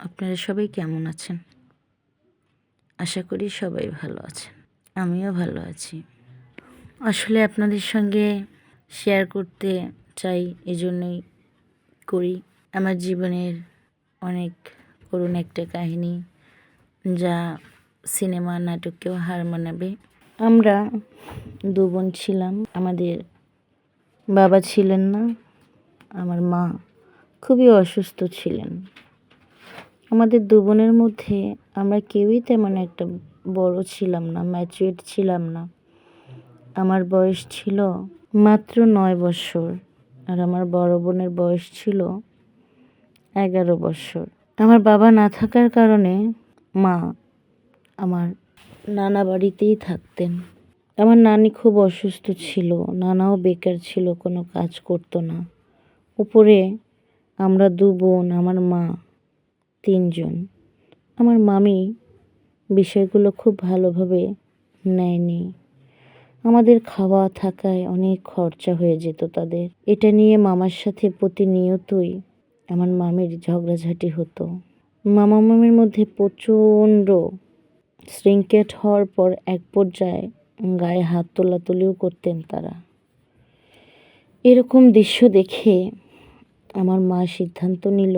আপনারা সবাই কেমন আছেন? আশা করি সবাই ভালো আছেন। আমিও ভালো আছি। আসলে আপনাদের সঙ্গে শেয়ার করতে চাই, এজন্যই করি। আমার জীবনের অনেক করুণ একটা কাহিনী, যা সিনেমা নাটককেও হার মানাবে। আমরা 2 বোন ছিলাম। আমাদের বাবা ছিলেন না। আমার মা খুবই অসুস্থ ছিলেন। আমাদের 2 বোনের মধ্যে আমরা কেউই তেমন একটা বড় ছিলাম না, ম্যাচিউরড ছিলাম না। আমার বয়স ছিল মাত্র 9 বৎসর, আর আমার বড় বোনের বয়স ছিল 11 বৎসর। আমার বাবা না থাকার কারণে মা আমার নানা বাড়িতেই থাকতেন। আমার নানি খুব অসুস্থ ছিল, নানাও বেকার ছিল, কোনো কাজ করতো না। উপরে আমরা 2 বোন, আমার মা 3 জন। আমার মামি বিষয়গুলো খুব ভালোভাবে নেয়নি। আমাদের খাওয়া থাকায় অনেক খরচা হয়ে যেত তাদের। এটা নিয়ে মামার সাথে প্রতিনিয়তই আমার মামির ঝগড়াঝাটি হতো। মামা মামির মধ্যে প্রচণ্ড শৃঙ্খেট হওয়ার পর এক পর্যায়ে গায়ে হাত তোলাতুলিও করতেন তারা। এরকম দৃশ্য দেখে আমার মা সিদ্ধান্ত নিল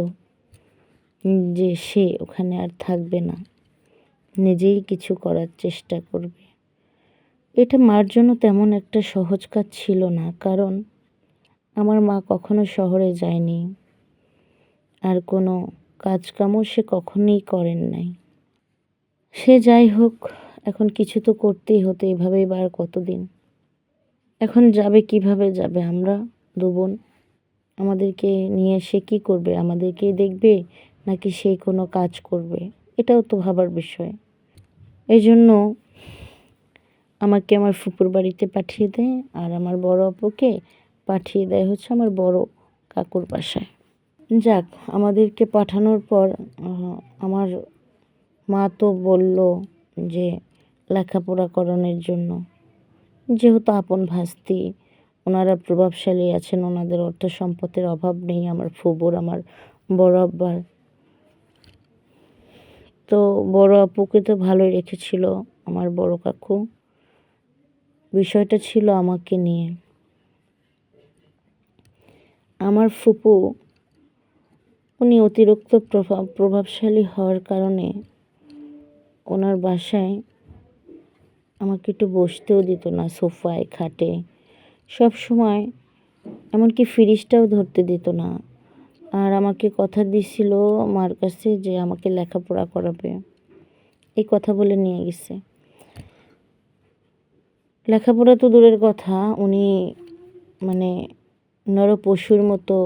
যে সে ওখানে আর থাকবে না, নিজেই কিছু করার চেষ্টা করবে। এটা মার জন্য তেমন একটা সহজ কাজ ছিল না, কারণ আমার মা কখনো শহরে যায়নি, আর কোনো কাজকামও সে কখনোই করেন নাই। সে যাই হোক, এখন কিছু তো করতেই হতো, এভাবেই বা আর কতদিন। এখন যাবে কিভাবে যাবে? আমরা 2 বোন, আমাদেরকে নিয়ে সে কী করবে? আমাদেরকেই দেখবে নাকি সে কোনো কাজ করবে? এটাও তো ভাবার বিষয়। এজন্য আমাকে আমার ফুপুর বাড়িতে পাঠিয়ে দেয়, আর আমার বড় আপুকে পাঠিয়ে দেয় হচ্ছে আমার বড় কাকুর বাসায়। যাক, আমাদেরকে পাঠানোর পর আমার মা তো বলল যে লেখাপড়া করানোর জন্য, যেহেতু আপন ভাস্তি, ওনারা প্রভাবশালী আছেন, ওনাদের অর্থ সম্পদের অভাব নেই আমার ফুপুর, আমার বড় আব্বার। তো বড় আপুকে তো ভালোই রেখেছিল আমার বড় কাকু। বিষয়টা ছিল আমাকে নিয়ে। আমার ফুপু উনি অতিরিক্ত প্রভাবশালী হওয়ার কারণে ওনার বাসায় আমাকে একটু বসতেও দিত না, সোফায় খাটে সব সময়, এমনকি ফ্রিজটাও ধরতে দিত না। আর আমাকে কথা দিছিল মার কাছে যে আমাকে লেখাপড়া করাবে, এই কথা বলে নিয়ে গেছে। লেখাপড়া তো দূরের কথা, উনি মানে নরপশুর মতো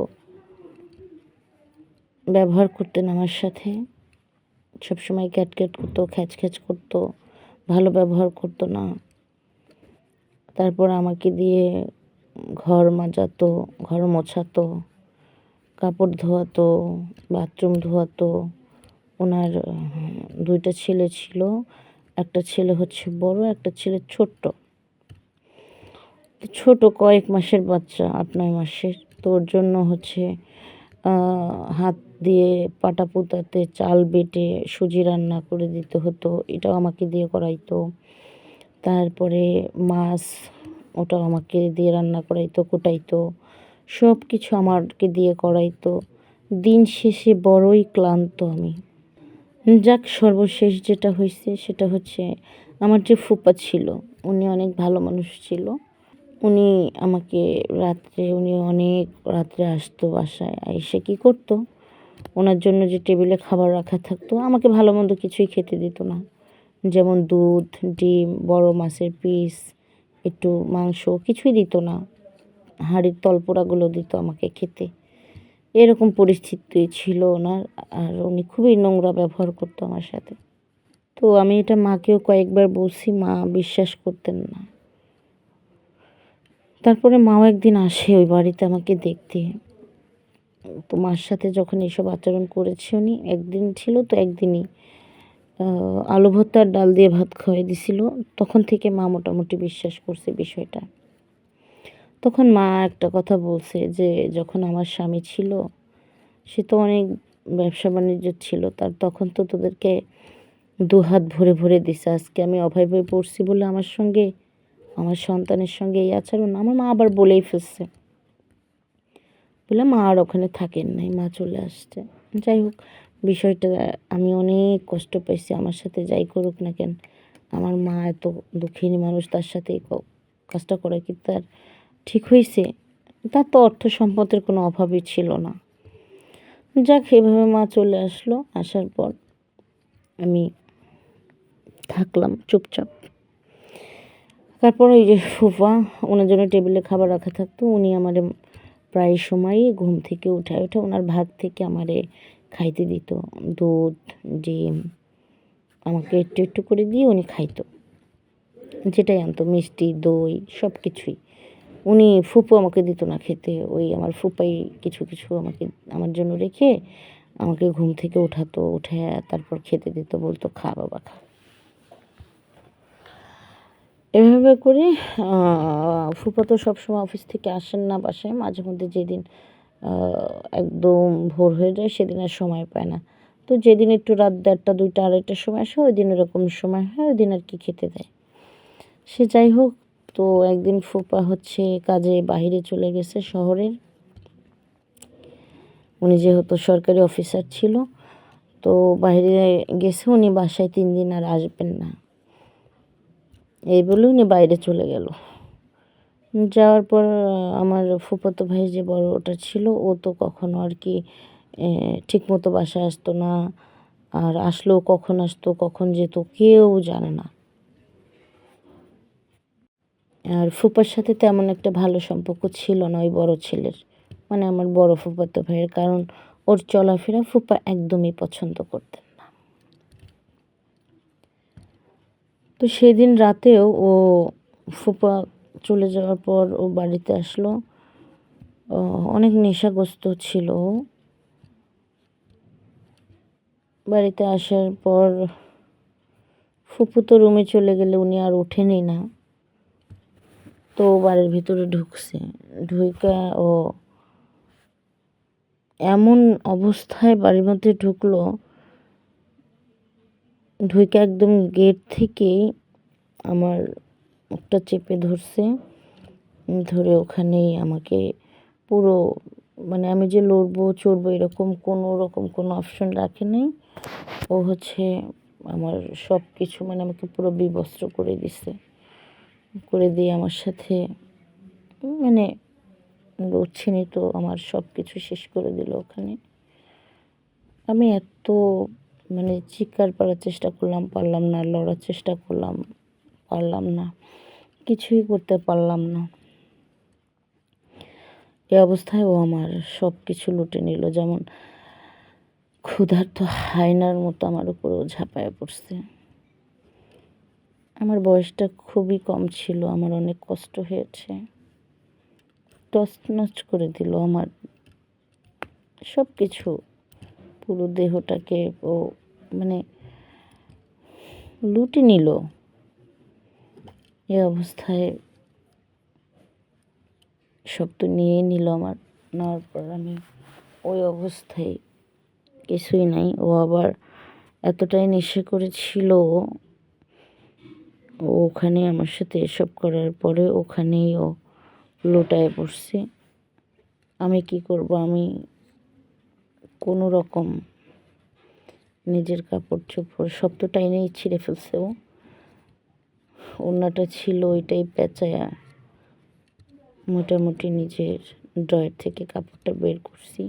ব্যবহার করতেন আমার সাথে। সবসময় ক্যাটক্যাট করতো, খ্যাচ করতো, ভালো ব্যবহার করতো না। তারপর আমাকে দিয়ে ঘর মাজাতো, ঘর মোছাতো, কাপড় ধোয়াতো, বাথরুম ধোয়াতো। ওনার 2টা ছেলে ছিল, একটা ছেলে হচ্ছে বড়, একটা ছেলে ছোট্ট। ছোট কয়েক মাসের বাচ্চা, 8-9 মাসের। তো ওর জন্য হচ্ছে হাত দিয়ে পাটা পুঁতাতে চাল বেটে সুজি রান্না করে দিতে হতো, এটাও আমাকে দিয়ে করাইতো। তারপরে মাছ, ওটাও আমাকে দিয়ে রান্না করাইতো, কুটাইতো, সব কিছু আমাকে দিয়ে করাইতো। দিন শেষে বড়ই ক্লান্ত আমি। যাক, সর্বশেষ যেটা হয়েছে সেটা হচ্ছে আমার যে ফুপা ছিল উনি অনেক ভালো মানুষ ছিল। উনি আমাকে উনি অনেক রাত্রে আসতো বাসায়, এসে কী করতো, ওনার জন্য যে টেবিলে খাবার রাখা থাকতো, আমাকে ভালো মন্দ কিছুই খেতে দিত না। যেমন দুধ, ডিম, বড় মাছের পিস, একটু মাংস, কিছুই দিত না। হাঁড়ির তলপোড়াগুলো দিত আমাকে খেতে। এরকম পরিস্থিতি ছিল ওনার। আর উনি খুবই নোংরা ব্যবহার করতো আমার সাথে। তো আমি এটা মাকেও কয়েকবার বলছি, মা বিশ্বাস করতেন না। তারপরে মাও একদিন আসে ওই বাড়িতে আমাকে দেখতে। তো মার সাথে যখন এসব আচরণ করেছে উনি, একদিন ছিল তো একদিনই আলু ভর্তা আর ডাল দিয়ে ভাত খাওয়াই দিছিল। তখন থেকে মা মোটামুটি বিশ্বাস করছে বিষয়টা। তখন মা একটা কথা বলছে যে যখন আমার স্বামী ছিল সে তো অনেক ব্যবসা বাণিজ্য ছিল তার, তখন তো তোদেরকে দুহাত ভরে ভরে দিছে। আজকে আমি অভাবে পড়ছি বলে আমার সঙ্গে, আমার সন্তানের সঙ্গে এই আচরণ। আমার মা আবার বলেই ফেলছে, বলে মা আর ওখানে থাকেন নাই, মা চলে আসছে। যাই হোক, বিষয়টা আমি অনেক কষ্ট পাইছি। আমার সাথে যাই করুক না কেন, আমার মা এত দুঃখিনী মানুষ, তার সাথে কাজটা করা কি তার ঠিক হয়েছে? তার তো অর্থ সম্পদের কোনো অভাবই ছিল না। যাক, এভাবে মা চলে আসলো। আসার পর আমি থাকলাম চুপচাপ। তারপর ওই যে ফুফা, ওনার জন্য টেবিলে খাবার রাখা থাকতো, উনি আমারে প্রায় সময়ই ঘুম থেকে উঠায় ওঠে ওনার ভাগ থেকে আমারে খাইতে দিত। দুধ, ডিম আমাকে একটু একটু করে দিয়ে উনি খাইতো, যেটাই আনতো, মিষ্টি, দই, সব কিছুই। উনি ফুপু আমাকে দিত না খেতে, ওই আমার ফুপাই কিছু কিছু আমাকে, আমার জন্য রেখে আমাকে ঘুম থেকে উঠাতো, উঠে তারপর খেতে দিত, বলতো খা বাবা খা। এভাবে করে ফুপা তো সবসময় অফিস থেকে আসেন না বাসায়, মাঝে মধ্যে যেদিন একদম ভোর হয়ে যায় সেদিন আর সময় পায় না। তো যেদিন একটু রাত 1:30, 2টা, 2:30টার সময় আসে, ওই দিন এরকম সময় হয়, ওই দিন আর কি খেতে দেয়। সে যাই হোক, তো একদিন ফুপা হচ্ছে কাজে বাহিরে চলে গেছে শহরের। উনি যেহেতু সরকারি অফিসার ছিল, তো বাইরে গেছে, উনি বাসায় 3 দিন আর আসবেন না, এই বলে উনি বাইরে চলে গেল। যাওয়ার পর আমার ফুফাতো ভাই যে বড়টা ছিল, ও তো কখনো আর কি ঠিক মতো বাসায় আসতো না, আর আসলেও কখন আসতো কখন যেত কেউ জানে না। আর ফুপার সাথে তেমন একটা ভালো সম্পর্ক ছিল না ওই বড় ছেলের, মানে আমার বড় ফুফাতো ভাইয়ের, কারণ ওর চলাফেরা ফুপা একদমই পছন্দ করতেন না। তো সেদিন রাতেও ও, ফুপা চলে যাওয়ার পর ও বাড়িতে আসলো, অনেক নেশাগ্রস্ত ছিল। বাড়িতে আসার পর ফুপু তো রুমে চলে গেলে উনি আর ওঠেনি না, তো বাড়ির ভিতরে ঢুকছে। ঢুইকা ও এমন অবস্থায় বাড়ির মধ্যে ঢুকলো, ঢুইকা একদম গেট থেকেই আমার মুখটা চেপে ধরছে, ধরে ওখানেই আমাকে পুরো, মানে আমি যে লড়বো চড়বো এরকম কোনো অপশন রাখে নাই। ও হচ্ছে আমার সব কিছু, মানে আমাকে পুরো বিবস্ত্র করে দিছে, করে দিয়ে আমার সাথে, মানে লড়ছিনি তো, আমার সব কিছু শেষ করে দিল ওখানে। আমি এত, মানে চিৎকার করার চেষ্টা করলাম, পারলাম না, লড়ার চেষ্টা করলাম, পারলাম না, কিছুই করতে পারলাম না। এই অবস্থায় ও আমার সব কিছু লুটে নিল, যেমন ক্ষুধার্ত হায়নার মতো আমার উপরেও ঝাঁপায় পড়ছে। আমার বয়সটা খুবই কম ছিল, আমার অনেক কষ্ট হয়েছে। তছনছ করে দিল আমার সব কিছু, পুরো দেহটাকে ও মানে লুটে নিল। এই অবস্থায় সব তো নিয়ে নিল আমার, নেওয়ার পর আমি ওই অবস্থায় কিছুই নাই। ও আবার এতটাই নেশা করেছিল, ও ওখানে আমার সাথে এসব করার পরে ওখানেই ও লোটায় পড়ছে। আমি কি করব, আমি কোনো রকম নিজের কাপড় চোপড় সব তো টাইনেই ছিঁড়ে ফেলছে ও। ওড়নাটা ছিল ওইটাই পেঁচায়া মোটামুটি নিজের ড্রয়ার থেকে কাপড়টা বের করছি,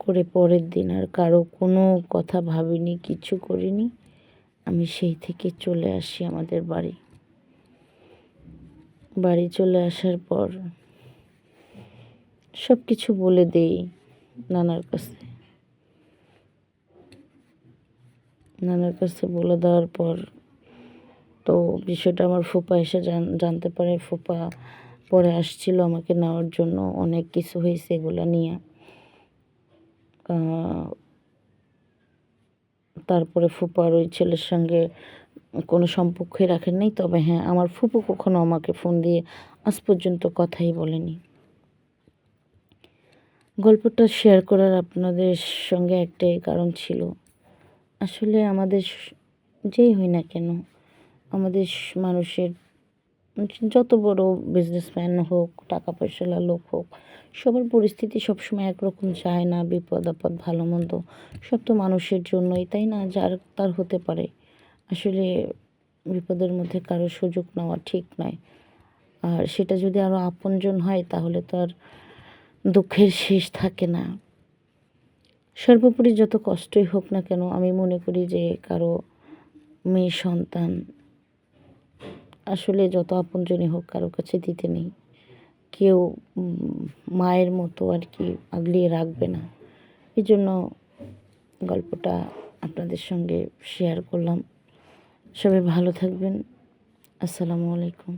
করে পরের দিন আর কারো কোনো কথা ভাবিনি, কিছু করিনি। আমি সেই থেকে চলে আসি আমাদের বাড়ি। বাড়ি চলে আসার পর সব কিছু বলে দেই নানার কাছে। নানার কাছে বলে দেওয়ার পর তো বিষয়টা আমার ফুপা এসে জানতে পারে। ফুপা পরে আসছিল আমাকে নেওয়ার জন্য, অনেক কিছু হয়েছে এগুলো নিয়ে। তারপরে ফুপার ওই ছেলের সঙ্গে কোনো সম্পর্কই রাখেন নাই, তবে হ্যাঁ, আমার ফুপু কখনো আমাকে ফোন দিয়ে আজ পর্যন্ত কথাই বলেনি। গল্পটা শেয়ার করার আপনাদের সঙ্গে একটাই কারণ ছিল। আসলে আমাদের যেই হই না কেন, আমাদের মানুষের যত বড় বিজনেসম্যান হোক, টাকা পয়সাওয়ালা লোক হোক, সবার পরিস্থিতি সবসময় একরকম যায় না। বিপদ আপদ ভালো মন্দ সব তো মানুষের জন্যই, তাই না? যার তার হতে পারে। আসলে বিপদের মধ্যে কারো সুযোগ নেওয়া ঠিক নয়। আর সেটা যদি আরও আপনজন হয় তাহলে তো আর দুঃখের শেষ থাকে না। সর্বোপরি যত কষ্টই হোক না কেন, আমি মনে করি যে কারো মেয়ে সন্তান আসলে যত আপনজনই হোক কারো কাছে দিতে নেই। কেউ মায়ের মতো আর কি আগলিয়ে রাখবে না। এই জন্য গল্পটা আপনাদের সঙ্গে শেয়ার করলাম। সবাই ভালো থাকবেন। আসসালামু আলাইকুম।